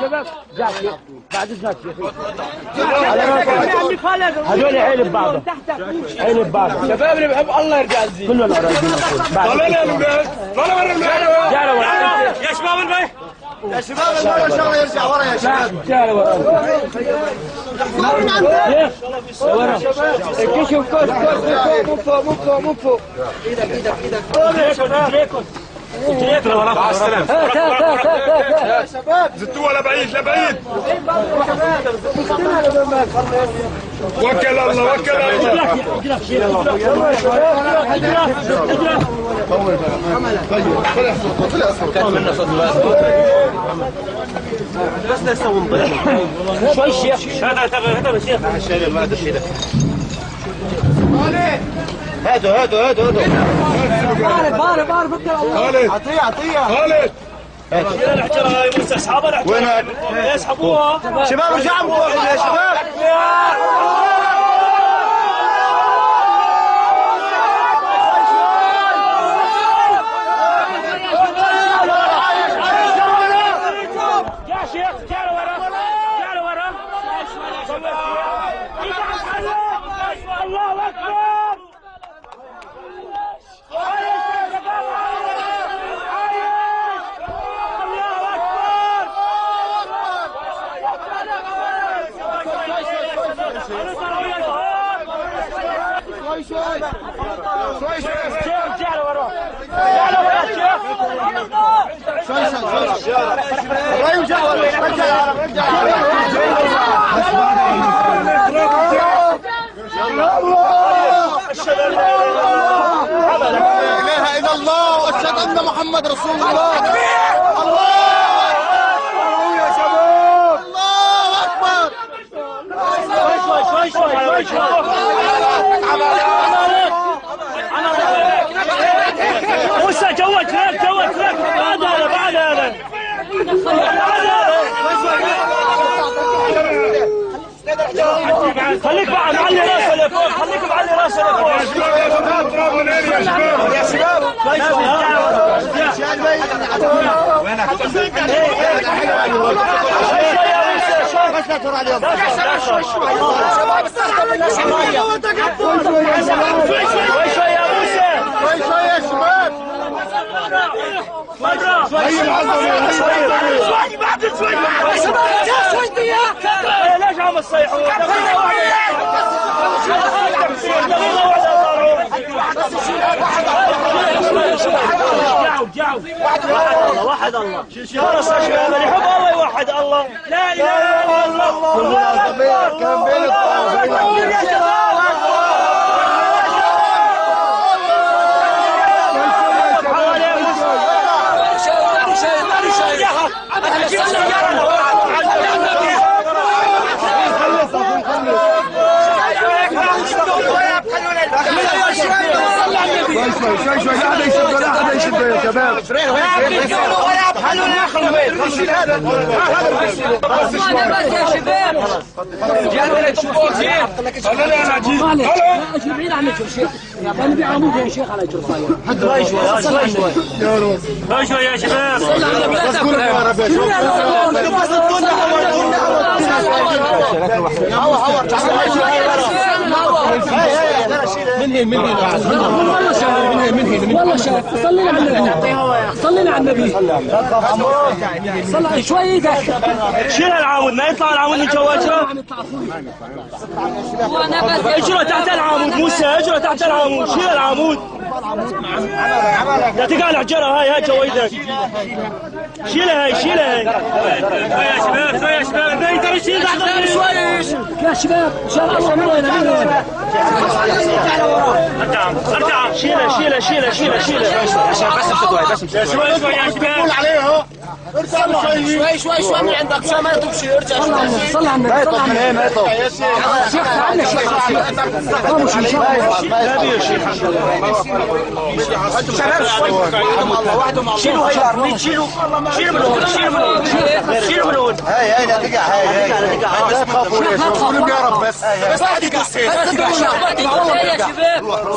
شباب بعد اذنك هذول عيل ببعض عيل ببعض شباب اللي بحب الله يرجع الزين كلهم قرايبين طلعوا يا البيت طلعوا ورا البيت يا شباب البيت يا شباب البيت الله يرجع ورا يا شباب تعالوا ورا كشف مو فوق ايدك مع السلامة يا شباب زدتوها لبعيد وكل الله شوي الشيخ هذا الشيخ هاتوا بارك خالد عطيه خالد الحجره هاي موسى اصحابها وين يسحبوها شباب رجعوا يا شباب واشهد ان محمد رسول الله. الله يا شباب الله اكبر. شوي موسى جوك بعد هذا خليك معلي راسه لفوق يا شباب ليش عم تصيحوا؟ واحد الله خلص يا شباب اللي يحب الله يوحد الله لا اله الا الله كان بين الطرفين شوي لا حدا يشد يا شباب. يا شباب جانا تشوفوا زين بعيد عن الشيخ كان بيعمود يا شيخ على جرفايه شوي يا شباب والله شاف صلينا على النبي صلى شوي ايدك شيل العمود ما يطلع العمود من جواته اجره تحت العمود موسى اجره تحت العمود شيل العمود لا تقع الحجره هاي جويدك شيلها يا شباب يا شباب ان شاء الله ارجع شيلها شوي شوي يا شباب عليه اهو شوي من عندك عشان ما تمشي ارجع صلى على النبي ما يطلع من هنا ما يطلع يا شيخ عندنا شيخ شيلوا هاي العربية شيلوا من هون شيلوا من هون هاي لا تقع هاي لا تخافوا ليش قولوا يا رب بس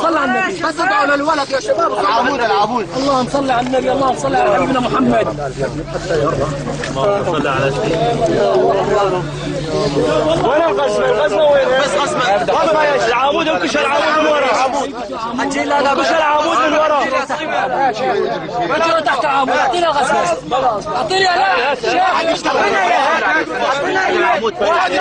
صلى على النبي بس ادعوا للولد يا شباب العبود اللهم صل على النبي اللهم صل على حبيبنا محمد صلى على وين الغزمة وين؟ بس غزمة العمود انكش العمود من ورا انكش العمود من ورا رجل تحت عمود اعطينا غزمة اعطينا لا شيخ واحد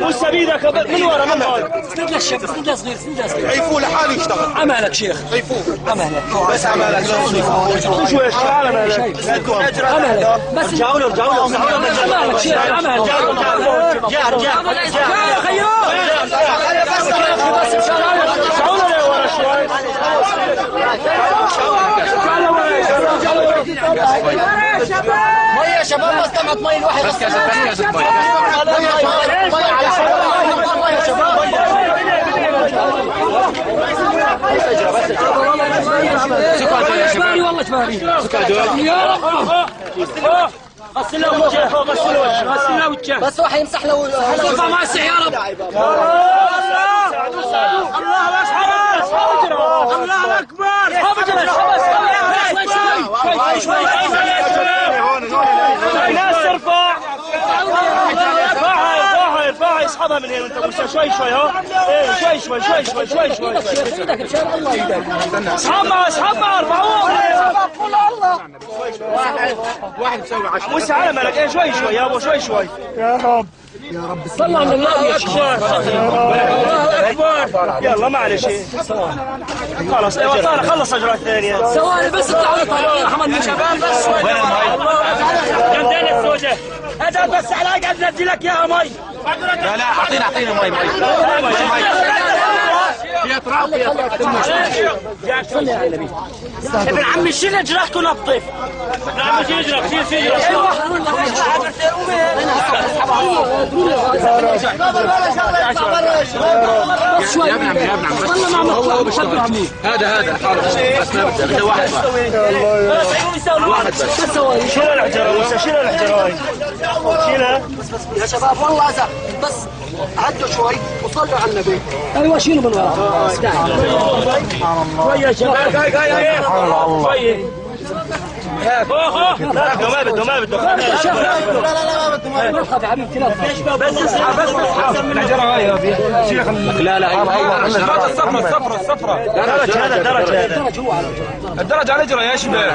موسى بيدك من ورا من هون سند للشيخ سند لصغير سند لصغير عيفوه لحاله يشتغل عملك شيخ عيفوه عملك بس عملك شو ايش عملك عملك بس رجعوا له عملك شيخ عملك يا خيو رجعوا له ورا شوي مية يا شباب بس طلعت مي الواحد بس يا شباب والله جباري يا رب غسل له وجهه غسل له وجهه بس واحد يمسح له ارفع ماسح يا رب الله اكبر الله اكبر شوي ناس ارفع ارفع اسحبها من هنا انت شوي ها ايه شوي ايدك مشان الله ايدك اسحبها ارفعوه قول الله واحد مسوي 10 موسى على ملك ايه شوي يا ابو شوي صلى على الله اكبر يلا معلش خلاص خلص اجراء الثانيه ثواني بس اطلعوا لي محمد شباب بس وين المي؟ جنبين الزوجه هذا بس على قاعد ننزل لك اياها مي لا اعطينا مي في اطراف صلي على النبي ابن عمي شيل اجرحك ونظف نعم شيل اجرحك شيل يا ابن عمي والله ما هو بشبه عمي هذا الحارس بس ما بده واحد بس ثواني شيل الحجره موسى شيل الحجره شيلها يا شباب والله اذا بس عدوا شوي وصلوا على النبي ايوه شيلوا من ورا شوي يا شباب شوي ما بده لا تخاف يا حبيبتي لا تخاف بس اسحب الحجره هاي شيخ لا الصفرة درجه هذا درج هو على الدرج على الحجره يا شباب